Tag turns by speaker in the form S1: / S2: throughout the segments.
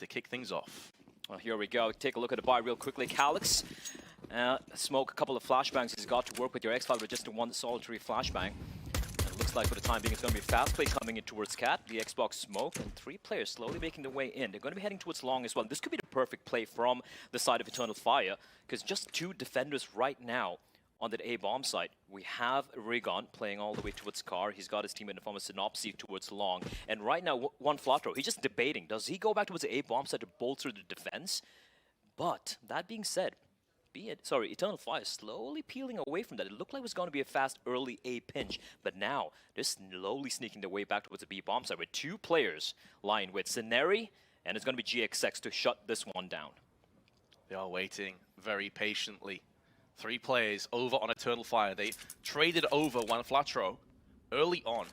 S1: to kick things off.
S2: Well, here we go. Take a look at the buy real quickly. Calyx, smoke a couple of flashbangs. He's got to work with your X-Cloud with just one solitary flashbang. It looks like for the time being it's going to be fast play coming in towards Cat, the Xbox smoke, and 3 players slowly making their way in. They're going to be heading towards long as well. This could be the perfect play from the side of Eternal Fire, because just 2 defenders right now on that A bomb site. We have Rigon playing all the way towards Car. He's got his team in the form of Synopsy towards long. And right now, one Flatro, he's just debating. Does he go back towards the A bomb site to bolster the defense? But that being said, Eternal Fire slowly peeling away from that. It looked like it was going to be a fast early A pinch, but now they're slowly sneaking their way back towards the B bomb site with 2 players lying with Sceneri, and it's going to be GXX to shut this one down.
S1: They are waiting very patiently. 3 players over on Eternal Fire. They traded over one Flatro early on.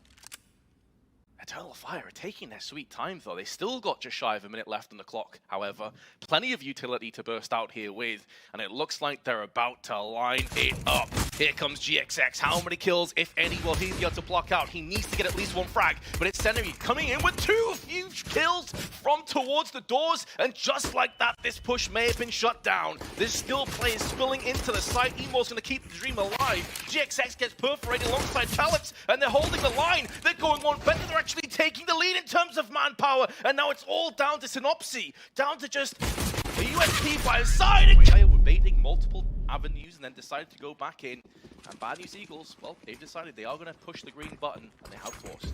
S1: Eternal Fire are taking their sweet time, though. They still got just shy of a minute left on the clock, however. Plenty of utility to burst out here with, and it looks like they're about to line it up. Here comes GXX. How many kills, if any, will he be able to block out? He needs to get at least 1 frag, but it's Sceneri coming in with 2 huge kills from towards the doors, and just like that, this push may have been shut down. There's still players spilling into the site. Emo's going to keep the dream alive. GXX gets perforated alongside Calyx, and they're holding the line. They're going on better. They're actually taking the lead in terms of manpower, and now it's all down to Synopsy, down to just the USP by his side. They were baiting multiple avenues and then decided to go back in. And Bad News Eagles, well, they've decided they are going to push the green button, and they have forced.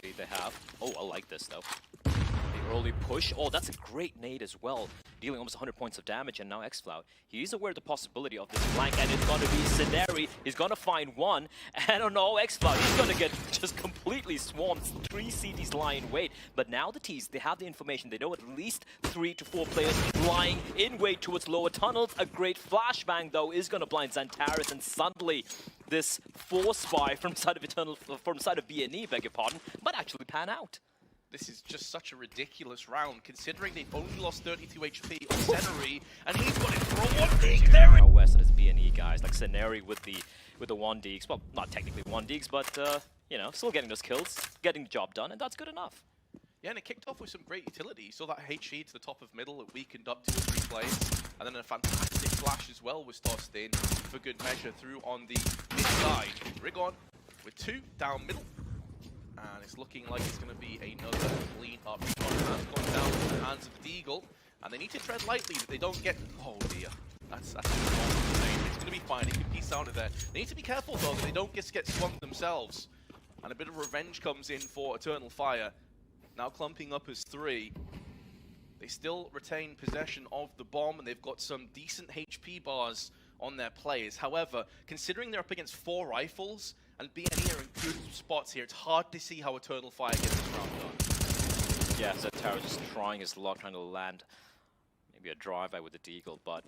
S2: They have. Oh, I like this though. The early push. Oh, that's a great nade as well. Dealing almost 100 points of damage, and now X-Cloud. He's aware of the possibility of this flank, and it's going to be Sceneri. He's going to find one, and oh no, X-Cloud, he's going to get just completely swarmed. 3 CTs lie in wait. But now the T's, they have the information. They know at least 3 to 4 players lying in wait towards lower tunnels. A great flashbang, though, is going to blind Xantares, and suddenly this force buy from side of BNE, beg your pardon, might actually pan out.
S1: This is just such a ridiculous round, considering they've only lost 32 HP on Sceneri, and he's got it for 1 deek there.
S2: West and his BNE guys, like Sceneri with the 1 deeks, well, not technically 1 deeks, but you know, still getting those kills, getting the job done, and that's good enough.
S1: Yeah, and it kicked off with some great utility. You saw that HE to the top of middle, it weakened up 2 or 3 players, and then a fantastic flash as well was tossed in for good measure through on the mid side. Rigon with 2 down middle. And it's looking like it's going to be another clean up. Has gone down to the hands of Deagle, and they need to tread lightly that they don't get. Oh dear, that's it's going to be fine. They can piece out of there. They need to be careful though that they don't just get swamped themselves. And a bit of revenge comes in for Eternal Fire. Now clumping up as 3. They still retain possession of the bomb, and they've got some decent HP bars on their players. However, considering they're up against 4 rifles, and BNE are in good spots here, it's hard to see how Eternal Fire gets this round done.
S2: Yeah, Xantares just trying his luck, trying to land maybe a drive-by with the Deagle, but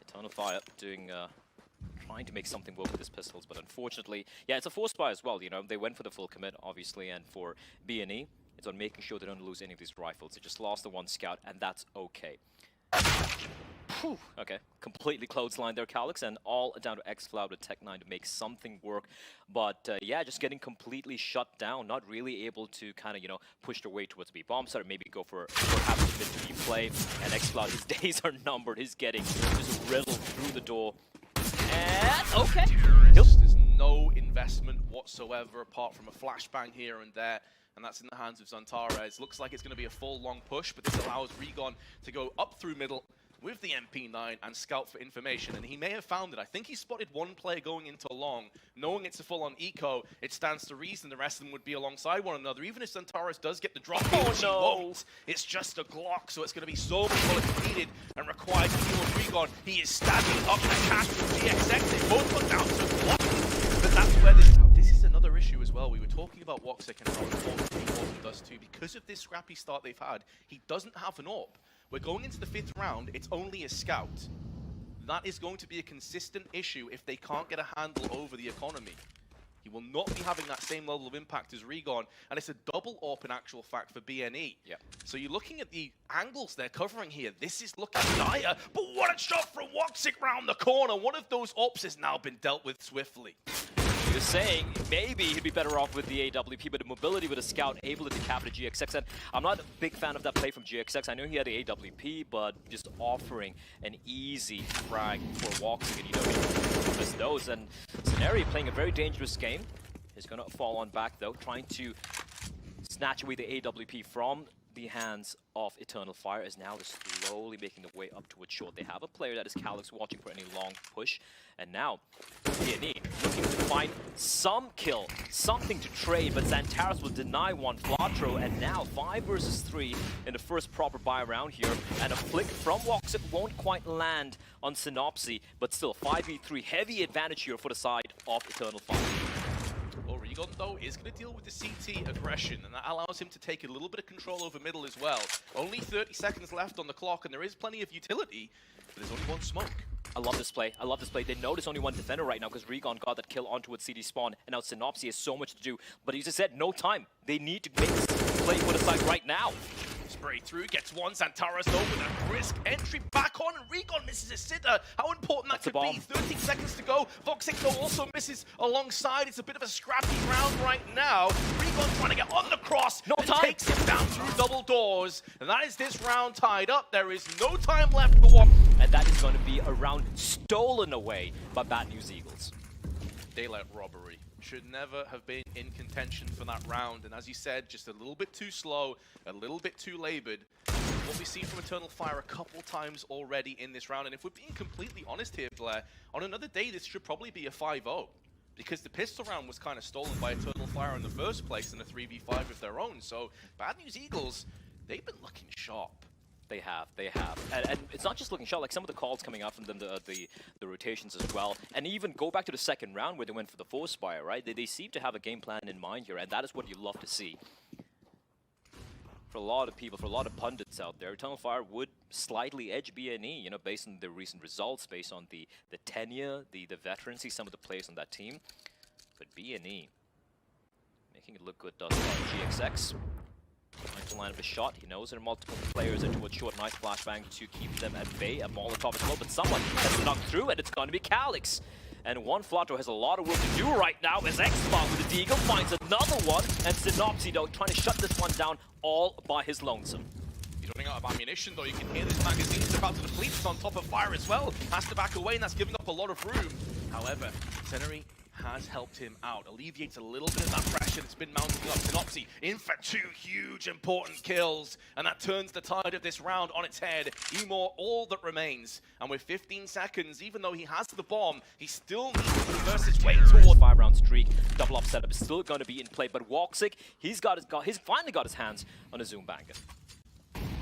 S2: Eternal Fire doing, trying to make something work with his pistols, but unfortunately, yeah, it's a force buy as well, you know, they went for the full commit, obviously, and for BNE, it's on making sure they don't lose any of these rifles. They just lost the 1 scout, and that's okay. Whew. Okay, completely clotheslined there, Calyx, and all down to X-Cloud with Tech9 to make something work. But yeah, just getting completely shut down, not really able to kind of, you know, push their way towards B bomb site, or maybe go for perhaps a mid-to-B play. And X-Cloud, his days are numbered. He's getting just riddled through the door. And okay,
S1: There's no investment whatsoever apart from a flashbang here and there. And that's in the hands of Xantares. Looks like it's going to be a full long push, but this allows Rigon to go up through middle with the MP9 and scout for information, and he may have found it. I think he spotted 1 player going into long. Knowing it's a full-on eco, it stands to reason the rest of them would be alongside one another. Even if Xantares does get the drop, he won't. It's just a Glock, so it's going to be so many bullets needed and required to deal with Rigon. He is standing up the cash with GXX. They both got down to block, but that's where this is another issue as well. We were talking about Woxic and how important he was in Dust2. Because of this scrappy start they've had, he doesn't have an AWP. We're going into the 5th round, it's only a scout. That is going to be a consistent issue if they can't get a handle over the economy. He will not be having that same level of impact as Rigon, and it's a double AWP in actual fact for BNE.
S2: Yeah.
S1: So you're looking at the angles they're covering here. This is looking dire, but what a shot from Woxic round the corner. One of those AWPs has now been dealt with swiftly.
S2: He was saying maybe he'd be better off with the AWP, but the mobility with a scout able to decapitate GXX. And I'm not a big fan of that play from GXX. I know he had the AWP, but just offering an easy frag for Woxic, and you know he missed those. And Scenario playing a very dangerous game. He's going to fall on back though, trying to snatch away the AWP from the hands of Eternal Fire, is now just slowly making the way up towards short. They have a player that is Calyx watching for any long push, and now BNE looking to find some kill, something to trade, but Xantares will deny one Flatro, and now 5 versus 3 in the first proper buy round here, and a flick from Woxic won't quite land on Synopsy, but still 5v3, heavy advantage here for the side of Eternal Fire.
S1: Regon, though, is going to deal with the CT aggression, and that allows him to take a little bit of control over middle as well. Only 30 seconds left on the clock, and there is plenty of utility, but there's only one smoke.
S2: I love this play. I love this play. They know there's only one defender right now because Regon got that kill onto its CD spawn, and now Synopsy has so much to do. But he just said, no time. They need to make this play for the side right now.
S1: Spray through, gets one, Xantares though with a brisk entry back on, and Regon misses a sitter. How important that could be. 13 seconds to go. Woxic though also misses alongside. It's a bit of a scrappy round right now. Regon trying to get on the cross.
S2: No time.
S1: Takes him down through double doors. And that is this round tied up. There is no time left for one.
S2: And that is going to be a round stolen away by Bad News Eagles.
S1: Daylight robbery. Should never have been in contention for that round, and as you said, just a little bit too slow, a little bit too labored. What we've seen from Eternal Fire a couple times already in this round, and if we're being completely honest here, Blair, on another day this should probably be a 5-0, because the pistol round was kind of stolen by Eternal Fire in the first place in a 3v5 of their own, so Bad News Eagles, they've been looking sharp.
S2: They have. And it's not just looking sharp, like some of the calls coming out from them, the rotations as well. And even go back to the second round where they went for the Force Fire, right? They seem to have a game plan in mind here, and that is what you love to see. For a lot of people, for a lot of pundits out there, Eternal Fire would slightly edge BNE, you know, based on the recent results, based on the tenure, the veterancy, some of the players on that team. But BNE, making it look good, does GXX. Trying to line up a shot. He knows there are multiple players into a short, nice flashbang to keep them at bay. A Molotov as well, but someone has to knock through, and it's going to be Calyx. And one Flatro has a lot of work to do right now as X-Spot with the Deagle finds another one, and Synopsy, though, trying to shut this one down all by his lonesome.
S1: He's running out of ammunition, though. You can hear this magazine's about to deplete. It's on top of fire as well. Has to back away, and that's giving up a lot of room. However, Scenery has helped him out, alleviates a little bit of that pressure that's been mounting up. Synopsy in for 2 huge important kills, and that turns the tide of this round on its head. Emor all that remains, and with 15 seconds, even though he has the bomb, he still needs to reverse his way towards
S2: 5-round streak. Double up setup is still going to be in play, but Woxic, he's finally got his hands on a Zoom banger.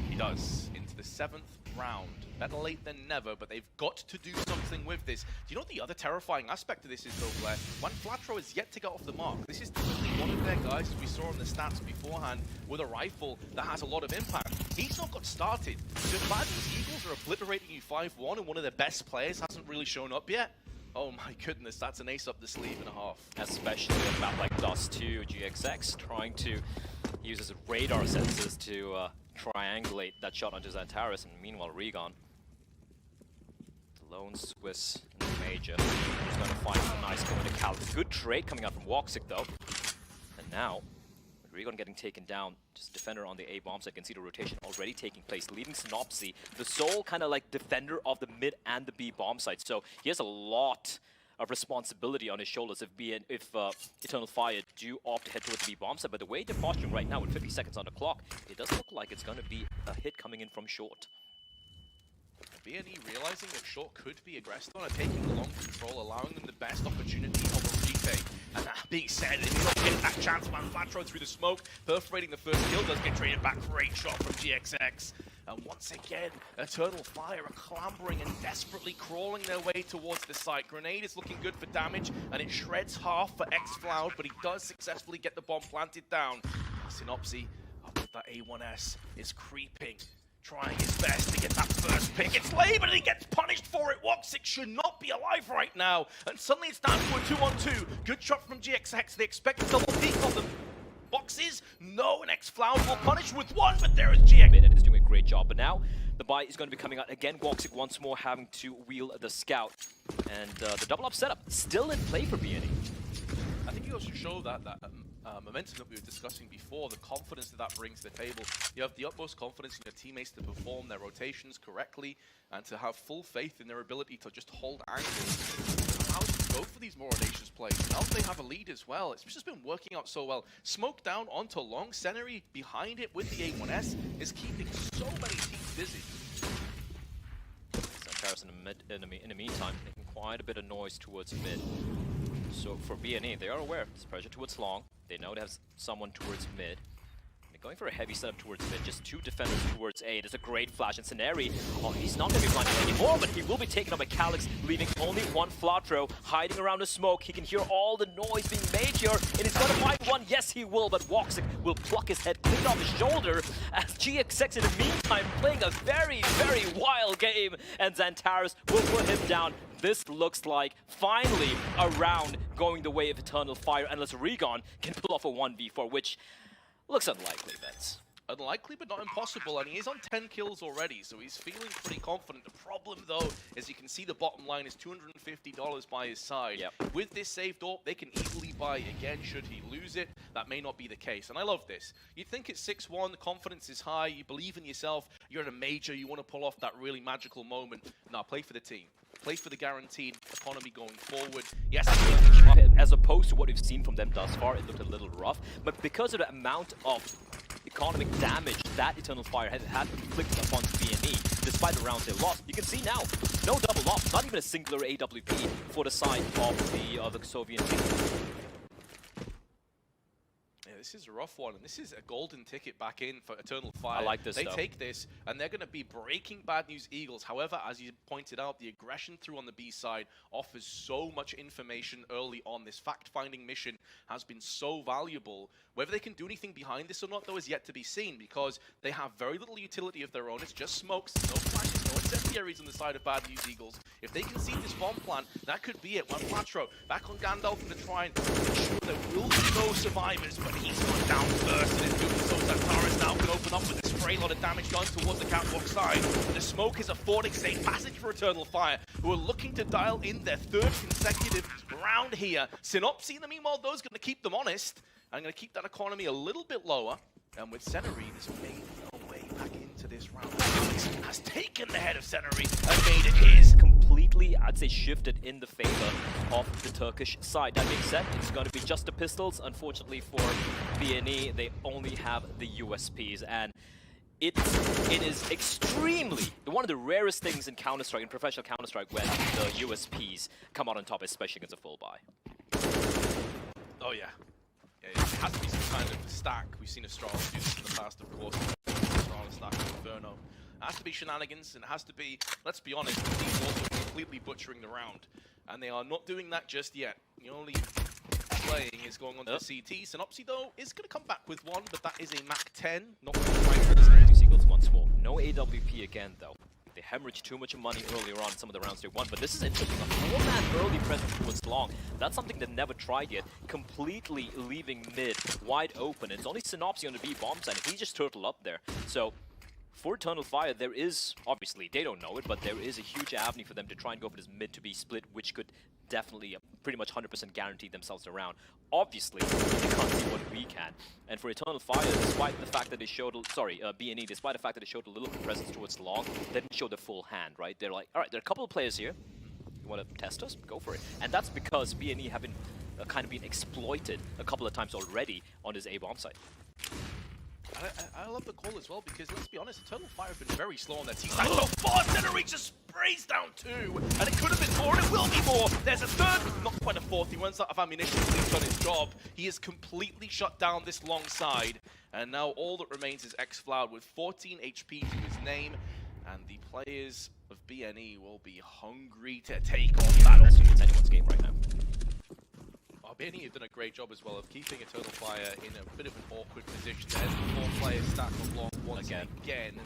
S1: He does, into the 7th round. Better late than never, but they've got to do something with this. Do you know what the other terrifying aspect of this is, though, Blair? One Flatro is yet to get off the mark. This is typically one of their guys, as we saw in the stats beforehand, with a rifle that has a lot of impact. He's not got started. So if Bad News Eagles are obliterating you 5-1 and one of their best players hasn't really shown up yet, oh my goodness, that's an ace up the sleeve and a half.
S2: Especially on a map like Dust2 GXX, trying to use his radar sensors to triangulate that shot onto Xantares, and meanwhile Regon, the lone Swiss in the major, is going to find a nice kill into Calyx. Good trade coming out from Woxic though. And now, with Regon getting taken down, just defender on the A bomb site, can see the rotation already taking place, leaving Synopsy the sole kind of like defender of the mid and the B bomb site. So he has a lot of responsibility on his shoulders if Eternal Fire do opt to head towards the B bomb site. But the way they're posturing right now with 50 seconds on the clock, it does look like it's going to be a hit coming in from short.
S1: BNE realizing that short could be aggressed on and taking the long control, allowing them the best opportunity of a retake. And that being said, if you don't get that chance, man, Flatro through the smoke, perforating the first kill, does get traded back. Great shot from GXX. And once again, Eternal Fire are clambering and desperately crawling their way towards the site. Grenade is looking good for damage, and it shreds half for X-Floud, but he does successfully get the bomb planted down. Synopsy, up with that A1S, is creeping, trying his best to get that first pick. It's late, but he gets punished for it. Woxic should not be alive right now. And suddenly it's down to a 2-on-2. Good shot from GXX. They expect a double peek on them. Boxes, no, and X-Floud will punish with one, but there is GX.
S2: And is doing a great job, but now the buy is going to be coming out again. Woxic once more having to wheel the scout, and the double up setup still in play for BNE.
S1: I think you also show that momentum that we were discussing before, the confidence that brings to the table. You have the utmost confidence in your teammates to perform their rotations correctly and to have full faith in their ability to just hold angles. How to go for these more audacious plays. Now they have a lead as well. It's just been working out so well. Smoke down onto long. Seneri behind it with the A1S is keeping so many teams busy.
S2: Antwerp in the meantime, making quite a bit of noise towards mid. So for BNE, they are aware there's pressure towards long. They know they have someone towards mid. They're going for a heavy setup towards mid. Just two defenders towards A. There's a great flash. And Seneri, oh, he's not going to be blinded anymore, but he will be taken up by Calyx, leaving only one Flatro hiding around the smoke. He can hear all the noise being made here, and he's going to find one. Yes, he will, but Woxic will pluck his head clean off his shoulder as GXX in the meantime playing a very, very wild game, and Xantares will put him down. This looks like finally a round going the way of Eternal Fire, unless Regon can pull off a 1v4, which looks unlikely, Vince.
S1: Unlikely, but not impossible, and he is on 10 kills already, so he's feeling pretty confident. The problem, though, is you can see the bottom line is $250 by his side.
S2: Yep.
S1: With this saved AWP, they can easily buy again should he lose it. That may not be the case, and I love this. You think it's 6-1, the confidence is high, you believe in yourself, you're at a major, you want to pull off that really magical moment. Now, play for the team. Play for the guaranteed economy going forward. Yes,
S2: as opposed to what we've seen from them thus far, it looked a little rough, but because of the amount of economic damage that Eternal Fire had inflicted upon BNE, despite the rounds they lost, you can see now, no double loss, not even a singular AWP for the side of the Soviet team.
S1: This is a rough one, and this is a golden ticket back in for Eternal Fire.
S2: I like this,
S1: They
S2: though.
S1: take this, and they're going to be breaking Bad News Eagles. However, as you pointed out, the aggression through on the B side offers so much information early on. This fact-finding mission has been so valuable. Whether they can do anything behind this or not, though, is yet to be seen, because they have very little utility of their own. It's just smokes, no flashes, no incendiaries on the side of Bad News Eagles. If they can see this bomb plant, that could be it. One Flatro back on Gandalf to try and ensure there will be no survivors, but he's gone down first, and in doing so, Xantares now can open up with a spray lot of damage done towards the catwalk side. The smoke is affording safe passage for Eternal Fire, who are looking to dial in their third consecutive round here. Synopsy, in the meanwhile, though, is going to keep them honest, and going to keep that economy a little bit lower. And with Seneri, this made no way back into this round. Calyx has taken the head of Seneri and made it his.
S2: Completely, I'd say, shifted in the favor of the Turkish side. That being said, it's going to be just the pistols. Unfortunately for BNE, they only have the USPs, and it is extremely one of the rarest things in Counter-Strike, in professional Counter-Strike, when the USPs come out on top, especially against a full buy.
S1: Oh yeah. It has to be some kind of stack. We've seen Astrala do this in the past, of course. Astrala stack Inferno. It has to be shenanigans, and it has to be, let's be honest, the team's also completely butchering the round. And they are not doing that just yet. The only playing is going on to the CT. Synopsy, though, is going to come back with one, but that is a Mac 10. Not quite for this.
S2: Seagulls once more. No AWP again, though. They hemorrhaged too much money earlier on in some of the rounds they won, but this is interesting. A 4-man early presence towards long. That's something they've never tried yet. Completely leaving mid wide open. It's only Synopsy on the B bomb side, and he just turtled up there. So for Eternal Fire, there is, obviously, they don't know it, but there is a huge avenue for them to try and go for this mid to B split, which could definitely pretty much 100% guarantee themselves around. Obviously, they can't see what we can. And for Eternal Fire, despite the fact that they showed, BNE, despite the fact that they showed a little presence towards long, they didn't show the full hand, right? They're like, all right, there are a couple of players here. You want to test us? Go for it. And that's because BNE have been kind of been exploited a couple of times already on this A-bomb site.
S1: I love the call as well, because let's be honest, Eternal Fire have been very slow on their team side. So far, Seneri just sprays down 2, and it could have been more, and it will be more. There's a third, not quite a fourth. He runs out of ammunition, but he's done his job. He has completely shut down this long side, and now all that remains is X-Floud with 14 HP to his name, and the players of BNE will be hungry to take on that.
S2: Also, it's anyone's game right now.
S1: BNE have done a great job as well of keeping Eternal Fire in a bit of an awkward position. There's the 4 players stack on long once again.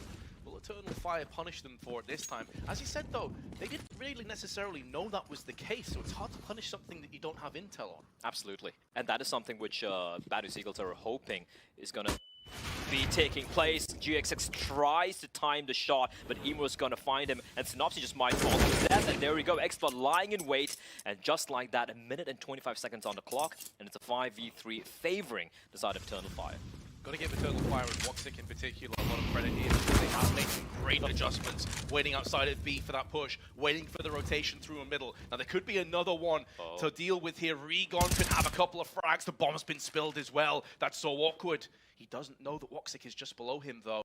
S1: Will Eternal Fire punish them for it this time? As you said, though, they didn't really necessarily know that was the case, so it's hard to punish something that you don't have intel on.
S2: Absolutely. And that is something which Bad News Eagles are hoping is going to be taking place. GXX tries to time the shot, but Emo's gonna find him, and Synopsy just might fall to his death, and there we go. Xbox lying in wait, and just like that, 1 minute and 25 seconds on the clock, and it's a 5v3 favoring the side of Eternal Fire.
S1: Got to give Eternal Fire and Woxic in particular a lot of credit here because they have made some great adjustments, waiting outside of B for that push, waiting for the rotation through a middle. Now there could be another one to deal with here. Regon could have a couple of frags. The bomb's been spilled as well. That's so awkward. He doesn't know that Woxic is just below him though.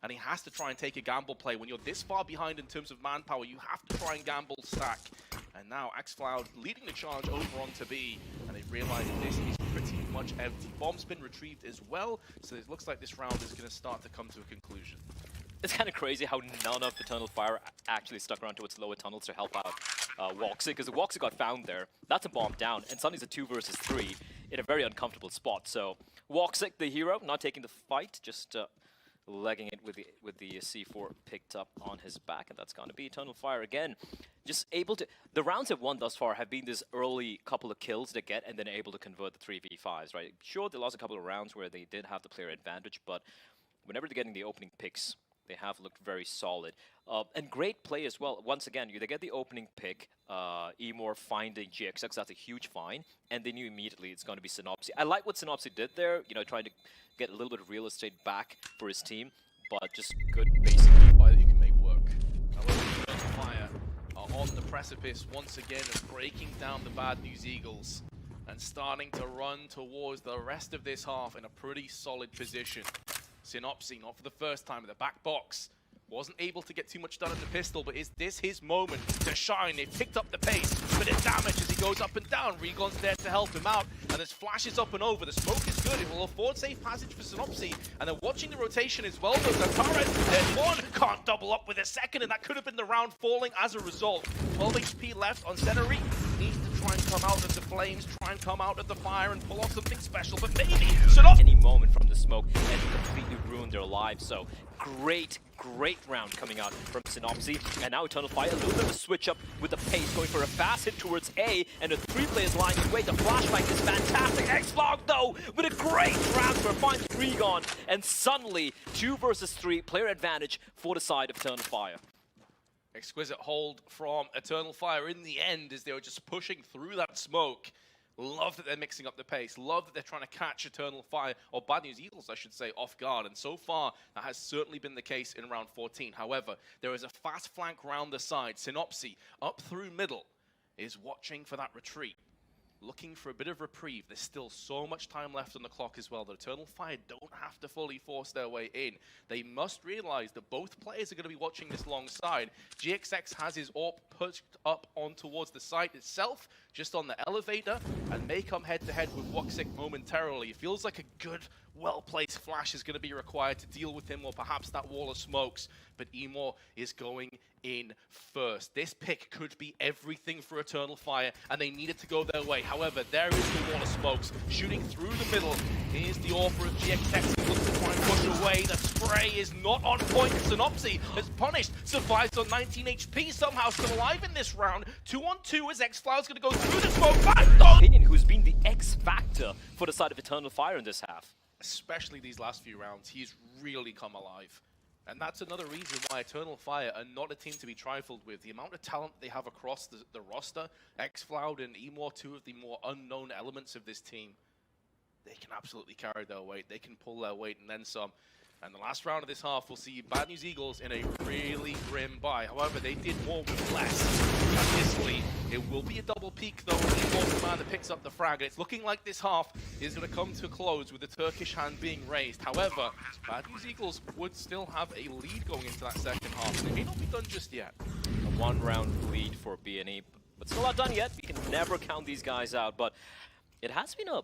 S1: And he has to try and take a gamble play. When you're this far behind in terms of manpower, you have to try and gamble stack. And now xCloud leading the charge over onto B. And they realize this is pretty much empty. Bomb's been retrieved as well. So it looks like this round is going to start to come to a conclusion.
S2: It's kind of crazy how none of Eternal Fire actually stuck around towards lower tunnels to help out Woxic. Because Woxic got found there. That's a bomb down. And suddenly it's a 2 versus 3 in a very uncomfortable spot. So Woxic, the hero, not taking the fight, just legging it with the C4 picked up on his back, and that's going to be Eternal Fire again. Just able to... The rounds they've won thus far have been this early couple of kills they get, and then able to convert the 3v5s, right? Sure, they lost a couple of rounds where they did have the player advantage, but whenever they're getting the opening picks, they have looked very solid. And great play as well. Once again, they get the opening pick, Emor finding GXX, that's a huge find, and they knew immediately it's going to be Synopsy. I like what Synopsy did there, trying to get a little bit of real estate back for his team, but just good basic
S1: play that you can make work. However, Eternal Fire are on the precipice once again of breaking down the Bad News Eagles and starting to run towards the rest of this half in a pretty solid position. Synopsy, not for the first time in the back box, wasn't able to get too much done at the pistol, but is this his moment to shine? They've picked up the pace, but it damage as he goes up and down. Regon's there to help him out, and there's flashes up and over. The smoke is good. It will afford safe passage for Synopsy, and they're watching the rotation as well. There's one, can't double up with a second, and that could have been the round falling as a result. 12 HP left on Centery. Needs to try and come out of the flames, try and come out of the fire and pull off something special, but maybe Synopsy...
S2: Any moment from the smoke and completely ruined their lives, so great round coming out from Synopsy, and now Eternal Fire, a little bit of a switch up with the pace, going for a fast hit towards A, and the 3 players lying in wait. The flashback is fantastic. xFlog though, with a great transfer, finds Regon, and suddenly 2 versus 3, player advantage for the side of Eternal Fire.
S1: Exquisite hold from Eternal Fire in the end as they were just pushing through that smoke. Love that they're mixing up the pace. Love that they're trying to catch Eternal Fire, or Bad News Eagles, I should say, off guard. And so far, that has certainly been the case in round 14. However, there is a fast flank round the side. Synopsy, up through middle, is watching for that retreat. Looking for a bit of reprieve. There's still so much time left on the clock as well. The Eternal Fire don't have to fully force their way in. They must realize that both players are going to be watching this long side. GXX has his AWP pushed up on towards the site itself, just on the elevator, and may come head-to-head with Woxic momentarily. It feels like a good, well-placed flash is going to be required to deal with him, or perhaps that wall of smokes, but Emor is going in first. This pick could be everything for Eternal Fire, and they need it to go their way. However, there is the wall of smokes shooting through the middle. Here's the offer of GXX. He looks to try and push away. The spray is not on point. Synopsy is punished, survives on 19 HP, somehow still alive in this round. 2-on-2 as xFlower's going to go through the smoke.
S2: Opinion, who's been the X factor for the side of Eternal Fire in this half.
S1: Especially these last few rounds, he's really come alive. And that's another reason why Eternal Fire are not a team to be trifled with. The amount of talent they have across the roster, xFlower and Emor, 2 of the more unknown elements of this team, they can absolutely carry their weight. They can pull their weight and then some. And the last round of this half, we'll see Bad News Eagles in a really grim buy. However, they did more with less. Obviously, it will be a double peak, though, with the Emor commander picks up the frag. And it's looking like this half is going to come to a close with the Turkish hand being raised. However, Bad News Eagles would still have a lead going into that second half. And it may not be done just yet.
S2: A 1-round lead for B&E, but still not done yet. We can never count these guys out, but it has been a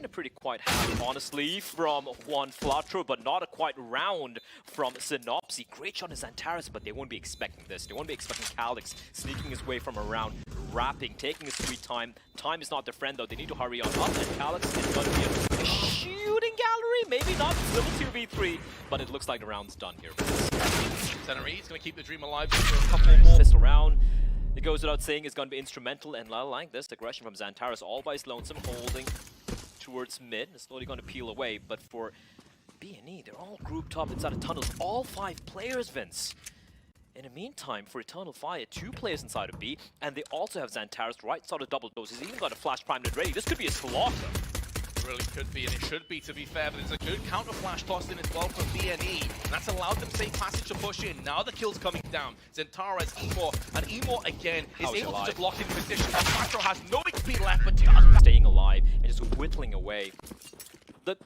S2: pretty quiet half, honestly, from one Flatro, but not a quite round from Synopsy. Great shot in Xantares, but they won't be expecting this. They won't be expecting Calix sneaking his way from around, wrapping, taking his sweet time. Time is not their friend, though. They need to hurry on up, and Calix is going to be a shooting gallery. Maybe not level 2v3, but it looks like the round's done here.
S1: Centery is going to keep the dream alive for a couple more.
S2: Pistol round. It goes without saying, it's going to be instrumental, and I like this aggression from Xantares, all by his lonesome, holding towards mid. It's slowly going to peel away, but for B&E, they're all grouped up inside of tunnels. All 5 players, Vince. In the meantime, for Eternal Fire, 2 players inside of B, and they also have Xantares right side of double doors. He's even got a flash primed and ready. This could be a slaughter.
S1: It really could be, and it should be, to be fair, but there's a good counter flash tossed in as well from BNE, and that's allowed them safe passage to push in. Now the kill's coming down. Xantares, Emor, and Emor again is able to just lock in position. Patro has no XP left, but just
S2: staying alive and just whittling away.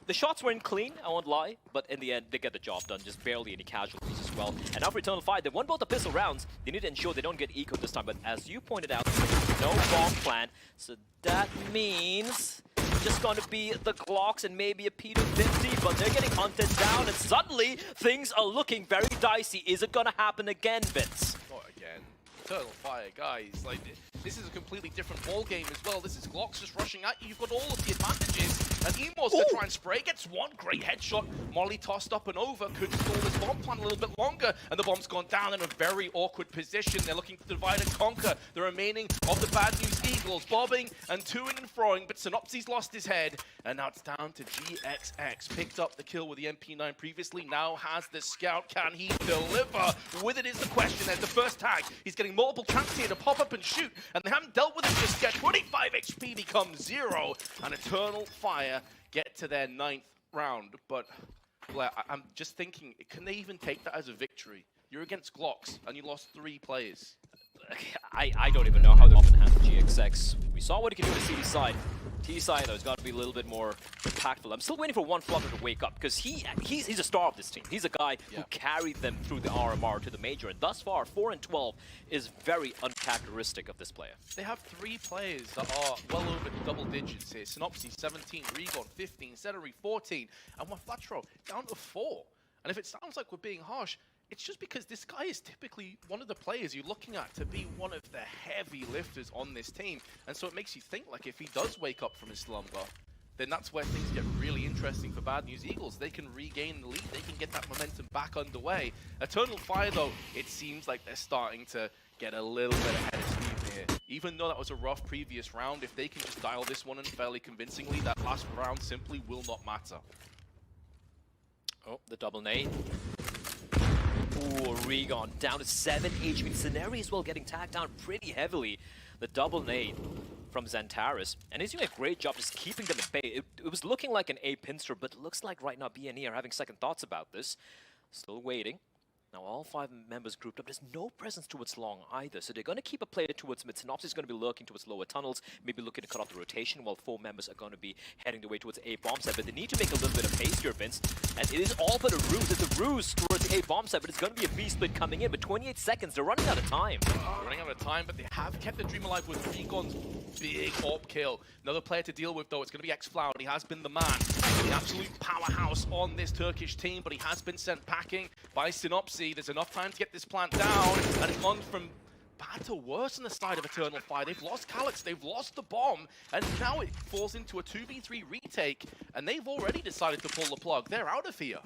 S2: The shots weren't clean, I won't lie, but in the end, they get the job done. Just barely any casualties as well. And now for Eternal Fire, they won both the pistol rounds. They need to ensure they don't get eco this time, but as you pointed out, no bomb plan. So that means it's just going to be the Glocks and maybe a P250, but they're getting hunted down, and suddenly things are looking very dicey. Is it going to happen again, Vince?
S1: Not again. Eternal Fire, guys. Like, this is a completely different ball game as well. This is Glocks just rushing at you. You've got all of the advantages. And Emor's to try and spray. Gets one great headshot. Molly tossed up and over. Could stall this bomb plan a little bit longer. And the bomb's gone down in a very awkward position. They're looking to divide and conquer the remaining of the Bad News Eagles. Bobbing and toing and froing. But Synopsy's lost his head. And now it's down to GXX. Picked up the kill with the MP9 previously. Now has the scout. Can he deliver? With it is the question. There's the first tag. He's getting multiple chances here to pop up and shoot. And they haven't dealt with it just yet. 25 HP becomes 0. And Eternal Fire get to their 9th round. But Blair, I'm just thinking, can they even take that as a victory? You're against Glocks, and you lost 3 players.
S2: I don't even know how they're often handle GXX. We saw what he can do to CD side. T side, though, has got to be a little bit more impactful. I'm still waiting for one Flutter to wake up, because he's a star of this team. He's a guy who carried them through the RMR to the major, and thus far, 4-12 is very uncharacteristic of this player.
S1: They have 3 players that are well over double digits here. Synopsy 17, Regon 15, Cettery 14, and Flatro down to 4. And if it sounds like we're being harsh, it's just because this guy is typically one of the players you're looking at to be one of the heavy lifters on this team. And so it makes you think, like, if he does wake up from his slumber, then that's where things get really interesting for Bad News Eagles. They can regain the lead, they can get that momentum back underway. Eternal Fire, though, it seems like they're starting to get a little bit ahead of steam here. Even though that was a rough previous round, if they can just dial this one in fairly convincingly, that last round simply will not matter.
S2: Oh, the double nade. Ooh, Regon down to 7 HP. Scenario as well getting tagged down pretty heavily. The double nade from Xantares. And he's doing a great job just keeping them at bay. It was looking like an A pincer, but it looks like right now BNE are having second thoughts about this. Still waiting. Now all 5 members grouped up. There's no presence towards long either, so they're going to keep a player towards mid. Synopsis is going to be lurking towards lower tunnels, maybe looking to cut off the rotation, while 4 members are going to be heading the way towards A bomb site. But they need to make a little bit of haste here, Vince. And it is all but a ruse. It's a ruse towards the A bomb site, but it's going to be a B split coming in. But 28 seconds, they're running out of time.
S1: Running out of time, but they have kept the dream alive with Regon's big AWP kill. Another player to deal with, though, it's going to be X-Flower. He has been the man, the absolute powerhouse on this Turkish team, but he has been sent packing by Synopsy. There's enough time to get this plant down, and it's gone from bad to worse on the side of Eternal Fire. They've lost Calyx, they've lost the bomb, and now it falls into a 2v3 retake, and they've already decided to pull the plug. They're out of here.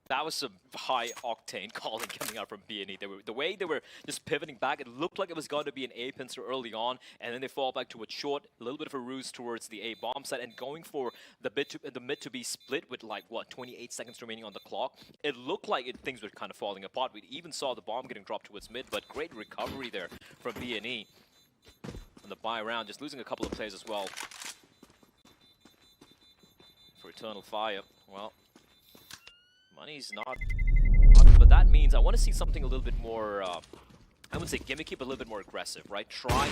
S2: That was some high-octane calling coming out from BNE. The way they were just pivoting back, it looked like it was going to be an A pincer early on, and then they fall back to a short, a little bit of a ruse towards the A bomb site, and going for the mid to be split with, like, what, 28 seconds remaining on the clock. It looked like things were kind of falling apart. We even saw the bomb getting dropped towards mid, but great recovery there from BNE. On the buy round, just losing a couple of players as well. For Eternal Fire, well, money's not, but that means I want to see something a little bit more, I wouldn't say gimmicky, but a little bit more aggressive, right? Try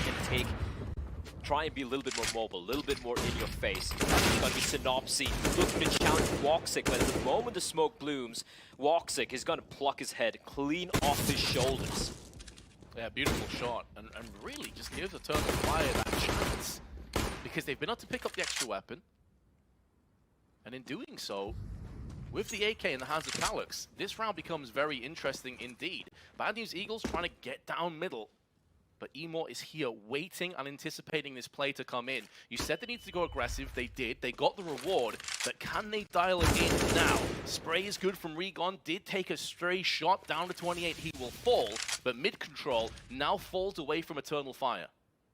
S2: and be a little bit more mobile, a little bit more in your face. It's going to be Synopsy looking to challenge Woxic, but at the moment the smoke blooms, Woxic is going to pluck his head clean off his shoulders.
S1: Yeah, beautiful shot, and really just gives Eternal Fire that chance, because they've been able to pick up the extra weapon, and in doing so, with the AK in the hands of Calyx, this round becomes very interesting indeed. Bad News Eagles trying to get down middle, but Emor is here waiting and anticipating this play to come in. You said they needed to go aggressive, they did, they got the reward, but can they dial it in now? Spray is good from Regon, did take a stray shot down to 28, he will fall, but mid-control now falls away from Eternal Fire.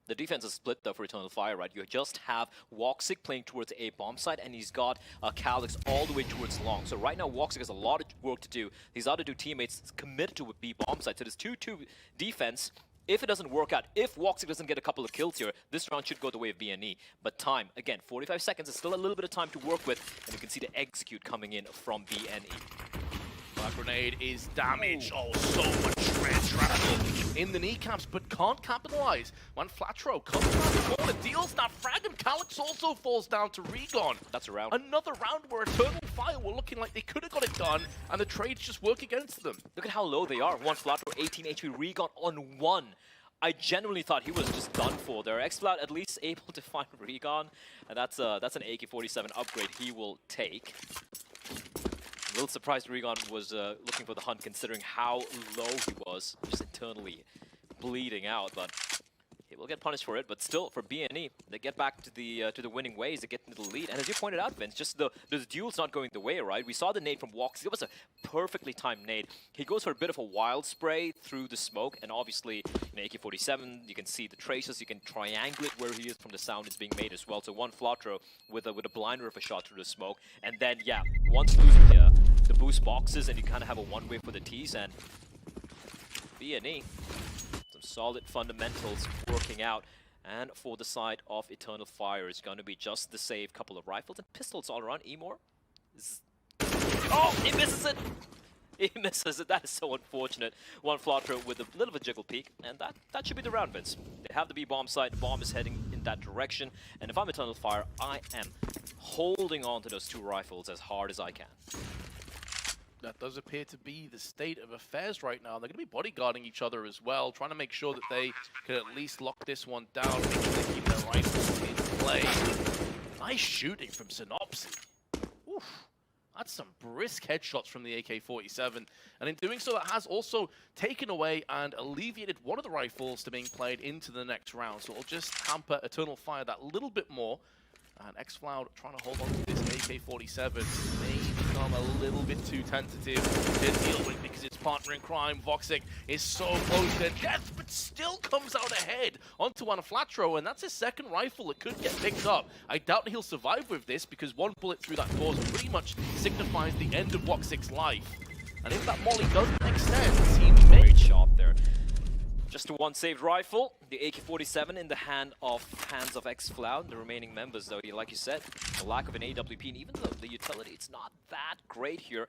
S2: The defense is split though for Eternal Fire, right? You just have Woxic playing towards A bomb site, and he's got Calyx all the way towards long. So right now Woxic has a lot of work to do. These other two teammates committed to a B bomb site. So there's 2-2 defense. If it doesn't work out, if Woxic doesn't get a couple of kills here, this round should go the way of BNE. But time, again, 45 seconds is still a little bit of time to work with, and you can see the execute coming in from BNE.
S1: That grenade is damaged. Oh, so much red travel in the kneecaps, but can't capitalize. When Flatro comes around the corner, deals that frag, and Calyx also falls down to Regon.
S2: That's a round.
S1: Another round where Eternal Fire were looking like they could have got it done, and the trades just work against them.
S2: Look at how low they are. One Flatro, 18 HP, Regon on 1. I genuinely thought he was just done for there. xFloud at least able to find Regon, and that's an AK-47 upgrade he will take. A little surprised Regon was looking for the hunt, considering how low he was, just internally bleeding out. But he will get punished for it. But still, for BNE, they get back to the winning ways. They get into the lead. And as you pointed out, Vince, just the duel's not going the way, right? We saw the nade from Woxic. It was a perfectly timed nade. He goes for a bit of a wild spray through the smoke, and obviously, AK-47, you can see the traces. You can triangulate where he is from the sound is being made as well. So one Flatro with a blinder of a shot through the smoke, and then yeah, once losing the boost boxes, and you kind of have a one-way for the T's, and BNE, some solid fundamentals working out. And for the side of Eternal Fire, it's going to be just the save, couple of rifles and pistols all around. Emor, oh, he misses it. He misses it. That is so unfortunate. One Flatro with a little bit of a jiggle peek, and that should be the round, Vince. They have the B bomb site. The bomb is heading in that direction, and if I'm Eternal Fire, I am holding on to those two rifles as hard as I can.
S1: That does appear to be the state of affairs right now. They're going to be bodyguarding each other as well, trying to make sure that they can at least lock this one down, make sure they keep their rifles in play. Nice shooting from Synopsy. Oof. That's some brisk headshots from the AK-47. And in doing so, it has also taken away and alleviated one of the rifles to being played into the next round. So it'll just hamper Eternal Fire that little bit more. And xFloud trying to hold on to this AK-47 may become a little bit too tentative to deal with because it's partner in crime. Woxic is so close to death, but still comes out ahead onto one Flatro, and that's his second rifle that could get picked up. I doubt he'll survive with this because one bullet through that cause pretty much signifies the end of Woxic's life. And if that molly doesn't extend, he may...
S2: Great shot there. Just a one saved rifle, the AK-47 in the hands of xFloud. The remaining members, though, like you said, the lack of an AWP, and even though the utility, it's not that great here.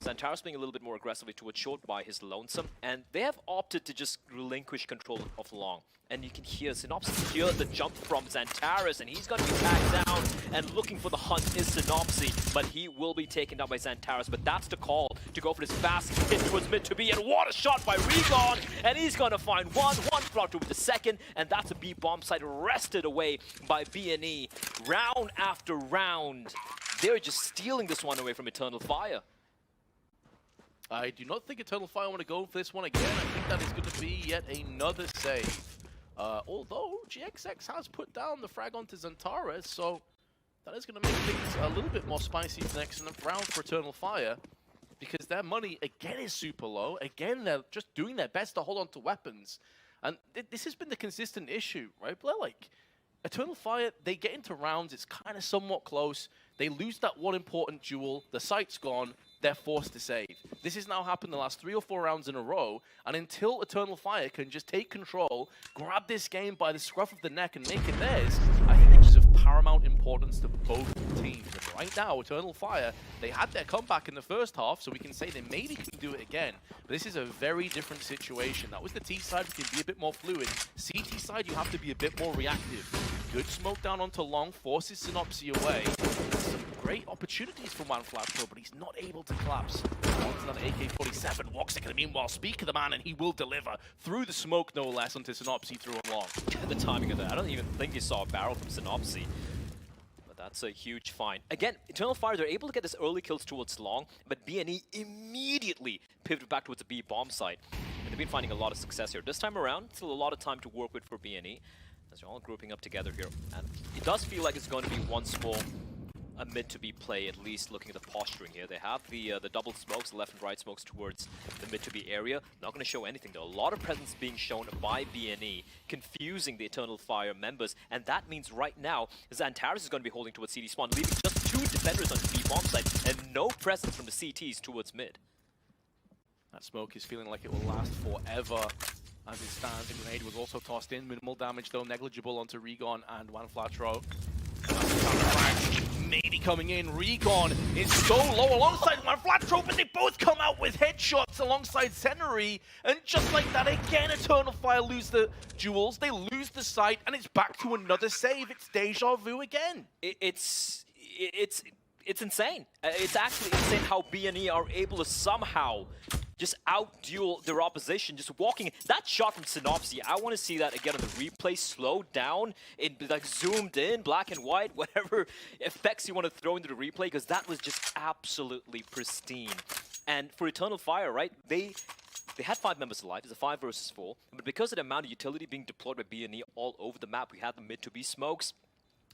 S2: Zantaros being a little bit more aggressively towards short by his lonesome, and they have opted to just relinquish control of long. And you can hear Synopsy hear the jump from Zantaros, and he's going to be tagged down, and looking for the hunt is Synopsy, but he will be taken down by Zantaros. But that's the call to go for this fast hit towards mid to B, and what a shot by Regon, and he's going to find one Flatro with the second, and that's a B bomb site wrested away by BNE. Round after round, they're just stealing this one away from Eternal Fire.
S1: I do not think Eternal Fire want to go for this one again. I think that is going to be yet another save. Although GXX has put down the frag onto Zantares, so that is going to make things a little bit more spicy for the next round for Eternal Fire, because their money again is super low. Again, they're just doing their best to hold on to weapons, and this has been the consistent issue, right? But like Eternal Fire, they get into rounds, it's kind of somewhat close. They lose that one important duel, the site's gone, they're forced to save. This has now happened the last 3 or 4 rounds in a row, and until Eternal Fire can just take control, grab this game by the scruff of the neck and make it theirs, I think it's just of paramount importance to both teams. And right now, Eternal Fire, they had their comeback in the first half, so we can say they maybe can do it again. But this is a very different situation. That was the T side, we can be a bit more fluid. CT side, you have to be a bit more reactive. Good smoke down onto long, forces Synopsy away. Some great opportunities for one Flatro, but he's not able to collapse onto that AK-47. Woxic can meanwhile speak of the man, and he will deliver through the smoke, no less, onto Synopsy through and long.
S2: The timing of that, I don't even think you saw a barrel from Synopsy. But that's a huge find. Again, Eternal Fire, they're able to get this early kills towards long, but BNE immediately pivoted back towards the B bomb site. And they've been finding a lot of success here. This time around, still a lot of time to work with for BNE, as they're all grouping up together here. And it does feel like it's going to be one small a mid-to-B play, at least looking at the posturing here. They have the double smokes, the left and right smokes towards the mid-to-B area. Not going to show anything, though. A lot of presence being shown by BNE, confusing the Eternal Fire members, and that means right now, Xantares is going to be holding towards CD spawn, leaving just 2 defenders on the B bomb site, and no presence from the CTs towards mid.
S1: That smoke is feeling like it will last forever. As it stands, the grenade was also tossed in. Minimal damage, though, negligible onto Regon and One Flatro. Maybe coming in. Regon is so low alongside One Flatro, but they both come out with headshots alongside Senary. And just like that, again, Eternal Fire lose the duels. They lose the site, and it's back to another save. It's deja vu again.
S2: It's insane. It's actually insane how BNE are able to somehow just out-duel their opposition, just walking. That shot from Synopsy, I want to see that again on the replay, slowed down, like zoomed in, black and white, whatever effects you want to throw into the replay, because that was just absolutely pristine. And for Eternal Fire, right, they had 5 members alive. It's a 5 versus 4, but because of the amount of utility being deployed by BNE all over the map, we had the mid-to-B smokes.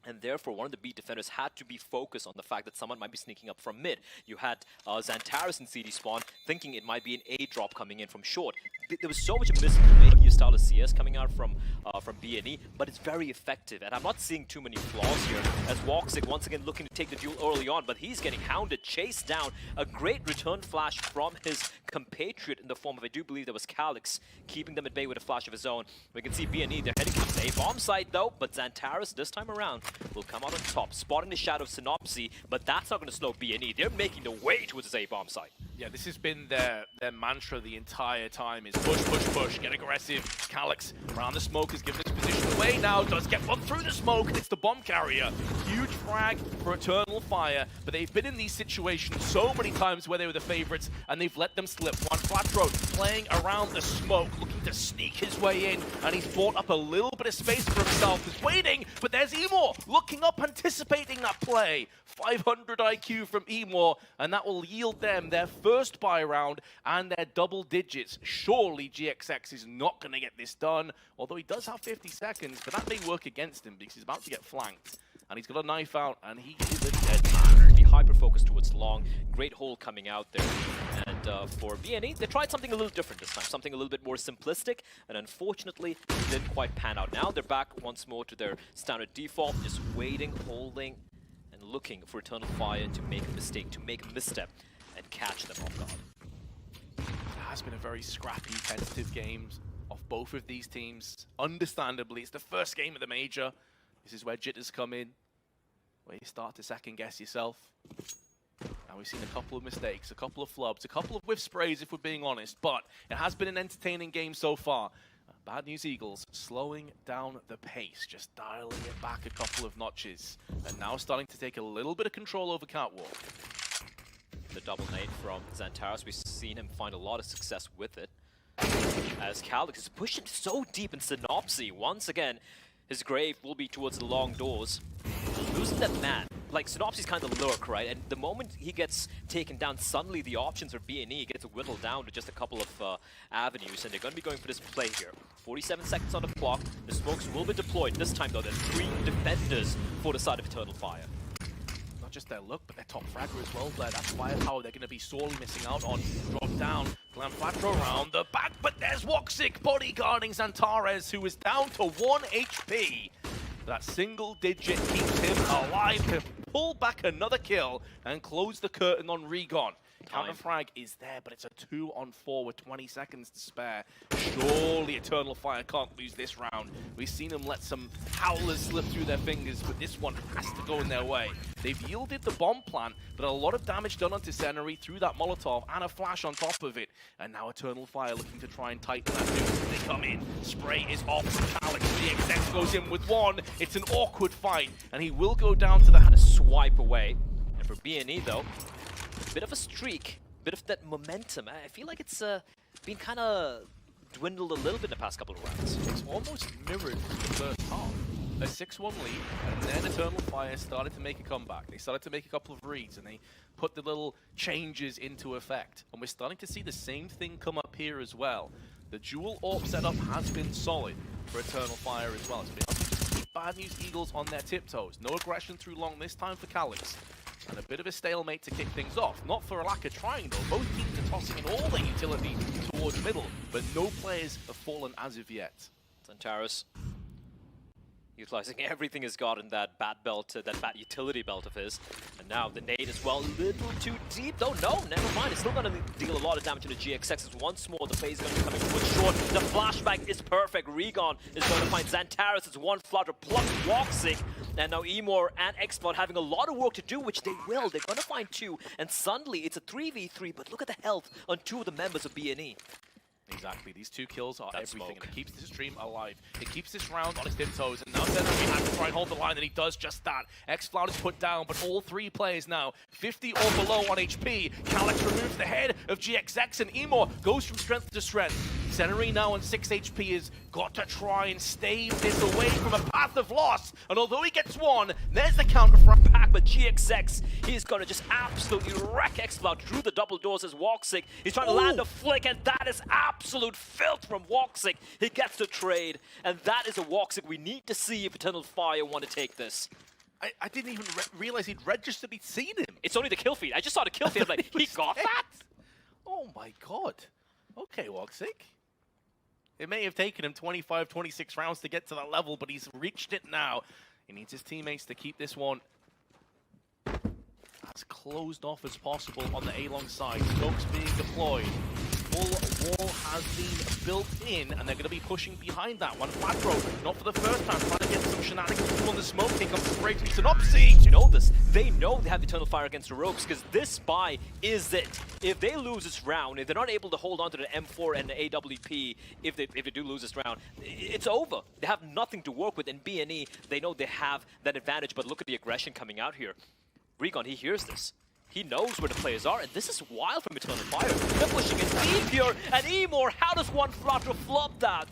S2: And therefore, one of the B defenders had to be focused on the fact that someone might be sneaking up from mid. You had Xantares in CD spawn, thinking it might be an A drop coming in from short. There was so much misinformation style of CS coming out from BNE, but it's very effective. And I'm not seeing too many flaws here, as Woxic once again looking to take the duel early on, but he's getting hounded, chased down. A great return flash from his compatriot in the form of, I do believe that was Calyx, keeping them at bay with a flash of his own. We can see BNE, they're heading to the A bomb site though, but Xantares this time around will come out on top, spotting the shadow of Synopsy, but that's not going to slow BNE. They're making the way towards his A-bomb site.
S1: Yeah, this has been their mantra the entire time, is push, push, push, get aggressive. Calyx around the smoke has given his position away now, does get one through the smoke, and it's the bomb carrier. Huge frag for Eternal Fire, but they've been in these situations so many times where they were the favorites, and they've let them slip. One Flatro playing around the smoke, looking to sneak his way in, and he's bought up a little bit of space for himself. He's waiting, but there's Emor looking up, anticipating that play. 500 IQ from Emor, and that will yield them their first buy round and their double digits. Surely GXX is not going to get this done, although he does have 50 seconds, but that may work against him because he's about to get flanked. And he's got a knife out, and he is a dead man.
S2: Be hyper-focused towards long. Great hole coming out there. And for BNE, they tried something a little different this time. Something a little bit more simplistic, and unfortunately, it didn't quite pan out. Now they're back once more to their standard default, just waiting, holding, and looking for Eternal Fire to make a mistake, to make a misstep, and catch them off guard.
S1: It has been a very scrappy, tentative game of both of these teams. Understandably, it's the first game of the major. This is where jitters come in, where you start to second guess yourself. Now we've seen a couple of mistakes, a couple of flubs, a couple of whiff sprays if we're being honest, but it has been an entertaining game so far. Bad News Eagles slowing down the pace, just dialing it back a couple of notches, and now starting to take a little bit of control over Catwalk.
S2: The double nade from Xantares, we've seen him find a lot of success with it. As Calyx is pushing so deep in Synopsy, once again, his grave will be towards the long doors. Losing that man, like Synopsy's kind of lurk, right? And the moment he gets taken down, suddenly the options for BNE get to whittle down to just a couple of avenues, and they're going to be going for this play here. 47 seconds on the clock, the smokes will be deployed. This time though, there's 3 defenders for the side of Eternal Fire.
S1: Not just their look, but their top fragger as well, Blair. That's firepower they're going to be sorely missing out on. Drop down, Glam Flatro around the back, but there's Woxic bodyguarding Xantares, who is down to 1 HP. That single digit keeps him alive to pull back another kill and close the curtain on Regon. Counter frag is there, but it's a 2-on-4 with 20 seconds to spare. Surely Eternal Fire can't lose this round. We've seen them let some howlers slip through their fingers, but this one has to go in their way. They've yielded the bomb plant, but a lot of damage done onto Senary through that Molotov and a flash on top of it. And now Eternal Fire looking to try and tighten that news as they come in. Spray is off from Calyx. GXX goes in with one. It's an awkward fight, and he will go down to the
S2: Had a swipe away. And for BNE though, bit of a streak, bit of that momentum. I feel like it's been kind of dwindled a little bit in the past couple of rounds.
S1: It's almost mirrored the first half. A 6-1 lead, and then Eternal Fire started to make a comeback. They started to make a couple of reads, and they put the little changes into effect. And we're starting to see the same thing come up here as well. The dual AWP setup has been solid for Eternal Fire as well. It's been able to keep Bad News Eagles on their tiptoes. No aggression through long this time for Calyx. And a bit of a stalemate to kick things off. Not for a lack of trying though. Both teams are tossing in all their utility towards middle, but no players have fallen as of yet.
S2: Zantaris utilizing everything he's got in that bat belt, that bat utility belt of his. And now the nade as well, a little too deep though. No, never mind. It's still going to deal a lot of damage to the GXX. Once more, the phase is going to be coming foot short. The flashback is perfect. Regon is going to find Zantaris. It's one flutter plus Woxic. And now Emor and Xplot having a lot of work to do, which they will. They're going to find two. And suddenly, it's a 3v3. But look at the health on two of the members of BNE.
S1: Exactly, these 2 kills are
S2: That's
S1: everything,
S2: smoke.
S1: and it keeps this stream alive. It keeps this round on his tiptoes, and now Zenary has to try and hold the line, and he does just that. X-Cloud is put down, but all 3 players now, 50 or below on HP. Calyx removes the head of GXX, and Emor goes from strength to strength. Zenary now on 6 HP has got to try and stave this away from a path of loss, and although he gets one, there's the counter front
S2: Back, but GXX, he's gonna just absolutely wreck Xcloud through the double doors as Woxic. He's trying to land a flick, and that is absolute filth from Woxic. He gets the trade, and that is a Woxic we need to see if Eternal Fire want to take this.
S1: I didn't even realize he'd registered he'd seen him.
S2: It's only the kill feed. I just saw the kill feed. I'm like, he got that?
S1: Oh my god. Okay, Woxic. It may have taken him 25, 26 rounds to get to that level, but he's reached it now. He needs his teammates to keep this one as closed off as possible on the A-long side. Smoke's being deployed. Full wall has been built in, and they're going to be pushing behind that one. Flatro, not for the first time, trying to get some shenanigans on the smoke. Here comes the spray to Synopsy.
S2: You know this. They know they have Eternal Fire against the ropes because this buy is it. If they lose this round, if they're not able to hold on to the M4 and the AWP, if they do lose this round, it's over. They have nothing to work with. In BNE, they know they have that advantage, but look at the aggression coming out here. Regon, he hears this. He knows where the players are, and this is wild from Eternal Fire. They're pushing in deep here, and Emor, how does one flutter flop that?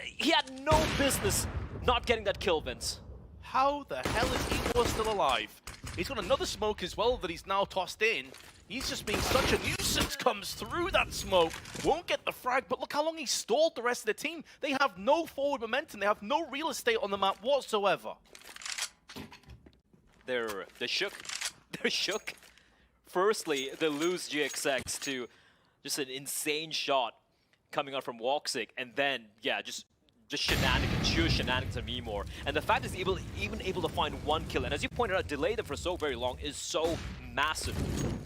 S2: He had no business not getting that kill, Vince.
S1: How the hell is Emor still alive? He's got another smoke as well that he's now tossed in. He's just being such a nuisance, comes through that smoke, won't get the frag, but look how long he stalled the rest of the team. They have no forward momentum, they have no real estate on the map whatsoever.
S2: They're shook. They're shook. Firstly, they lose GXX to just an insane shot coming out from Woxic, and then, yeah, just shenanigans, sheer shenanigans of Emor. And the fact is even able to find one kill, and as you pointed out, delay them for so very long is so massive.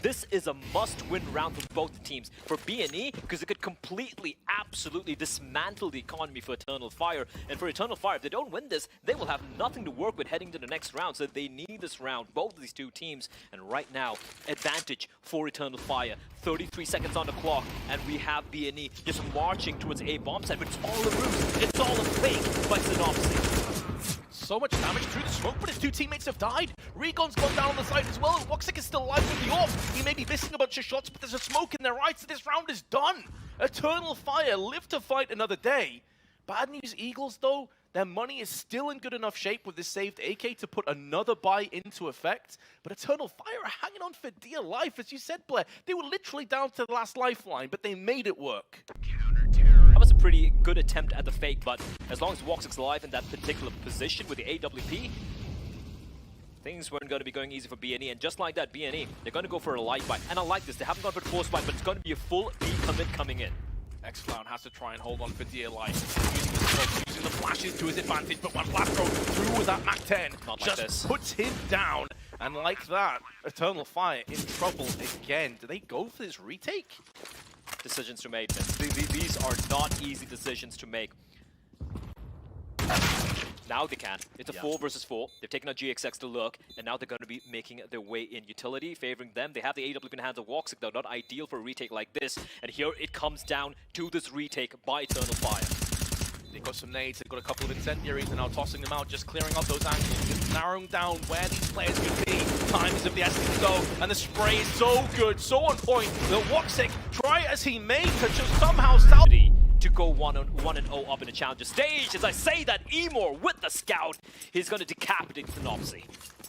S2: This is a must-win round for both teams. For BNE, because it could completely, absolutely dismantle the economy for Eternal Fire. And for Eternal Fire, if they don't win this, they will have nothing to work with heading to the next round. So they need this round, both of these two teams. And right now, advantage for Eternal Fire. 33 seconds on the clock, and we have BNE just marching towards a bomb site, but it's all a ruse. It's all a fake by Synopsy.
S1: So much damage through the smoke, but his 2 teammates have died. Regon's gone down on the side as well. Woxic is still alive with the AWP. He may be missing a bunch of shots, but there's a smoke in their eyes, so this round is done. Eternal Fire live to fight another day. Bad news, Eagles, though. Their money is still in good enough shape with this saved AK to put another buy into effect. But Eternal Fire are hanging on for dear life. As you said, Blair, they were literally down to the last lifeline, but they made it work.
S2: That was a pretty good attempt at the fake, but as long as Woxic's alive in that particular position with the AWP, things weren't going to be going easy for BNE. And just like that, BNE, they're going to go for a light bite. And I like this. They haven't gone for the force bite, but it's going to be a full decommit coming in.
S1: X-Cloud has to try and hold on for dear life. Using the smoke, using the flashes to his advantage, but one blast throw through with that MAC-10
S2: Not like
S1: just
S2: this.
S1: puts him down. And like that, Eternal Fire in trouble again. Do they go for this retake?
S2: Decisions to make. These are not easy decisions to make. Now they can. It's a 4 versus 4. They've taken out GXX to look, and now they're going to be making their way in. Utility favoring them. They have the AWP in the hands of Woxic, though. Not ideal for a retake like this. And here it comes down to this retake by Eternal Fire.
S1: They've got some nades, they've got a couple of incendiaries, and now tossing them out, just clearing up those angles, just narrowing down where these players could be. Time is of the essence, though, and the spray is so good, so on point, that Woxic, try as he may, to just somehow salvage.
S2: To go 1-0 up in the challenger stage. As I say that, Emor with the scout, he's going to decapitate Synopsy.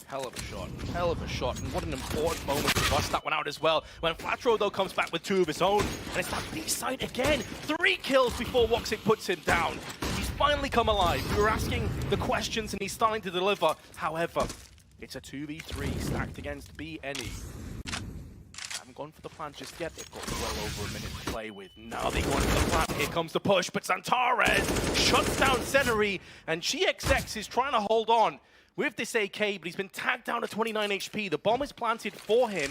S1: Hell of a shot, and what an important moment to bust that one out as well. When Flatro, though, comes back with 2 of his own, and it's that B-side again. 3 kills before Woxic puts him down. He's finally come alive. We were asking the questions, and he's starting to deliver. However, It's a 2v3 stacked against BNE. Haven't gone for the plant just yet. They've got well over a minute to play with. Now they go into the plant. Here comes the push, but Santares shuts down Senery, and GXX is trying to hold on with this AK, but he's been tagged down to 29 HP. The bomb is planted for him,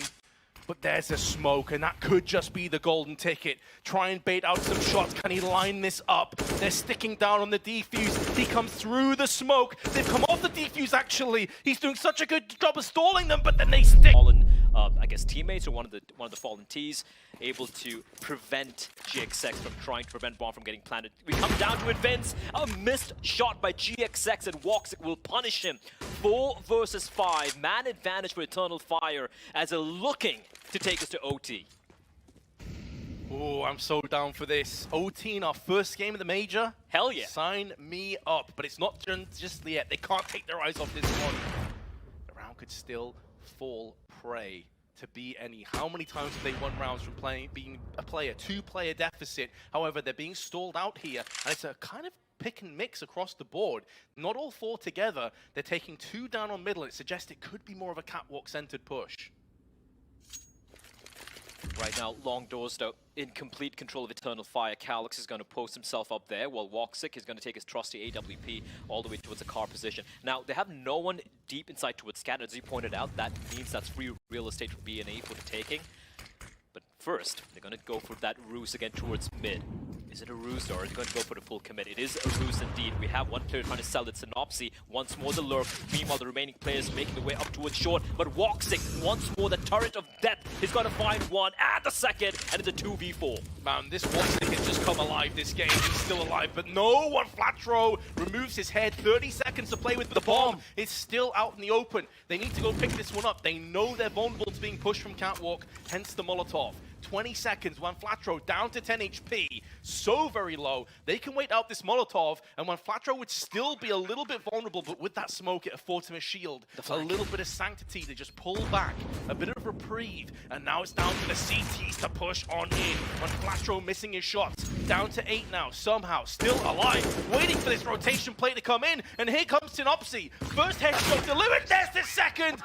S1: but there's a smoke, and that could just be the golden ticket. Try and bait out some shots. Can he line this up? They're sticking down on the defuse. He comes through the smoke. They've come off the defuse, actually. He's doing such a good job of stalling them, but then they stick.
S2: Fallen, I guess, teammates or one of the fallen T's able to prevent GXX from trying to prevent bomb from getting planted. We come down to it, Vince. A missed shot by GXX, and Woxic will punish him. 4 versus 5. Man advantage for Eternal Fire as they're looking to take us to OT.
S1: Oh, I'm so down for this. OT in our first game of the major?
S2: Hell yeah.
S1: Sign me up. But it's not just yet. They can't take their eyes off this one. The round could still fall prey to BNE. How many times have they won rounds from being a player, 2-player deficit? However, they're being stalled out here, and it's a kind of pick and mix across the board. Not all 4 together. They're taking 2 down on middle. It suggests it could be more of a catwalk-centered push.
S2: Right now, long doors though, in complete control of Eternal Fire. Calyx is going to post himself up there, while Woxic is going to take his trusty AWP all the way towards the car position. Now, they have no one deep inside towards scatter, as you pointed out. That means that's free real estate for BNE for the taking. But first, they're going to go for that ruse again towards mid. Is it a ruse, or are they going to go for the full commit? It is a ruse indeed. We have one player trying to sell it, Synopsy. Once more the lurk. Meanwhile, the remaining players making their way up towards short. But Woxic, once more, the turret of death. He's going to find one and the second, and it's a 2v4.
S1: Man, this Woxic has just come alive this game. He's still alive, but no one. Flatro removes his head. 30 seconds to play with, but the bomb is still out in the open. They need to go pick this one up. They know they're vulnerable to being pushed from catwalk, hence the Molotov. 20 seconds, One Flatro down to 10 HP, so very low. They can wait out this Molotov, and One Flatro would still be a little bit vulnerable, but with that smoke, it affords him a shield. A little bit of sanctity to just pull back, a bit of reprieve, and now it's down to the CTs to push on in. One Flatro missing his shots, down to 8 now, somehow, still alive, waiting for this rotation play to come in, and here comes Synopsy. First headshot delivered, there's the second,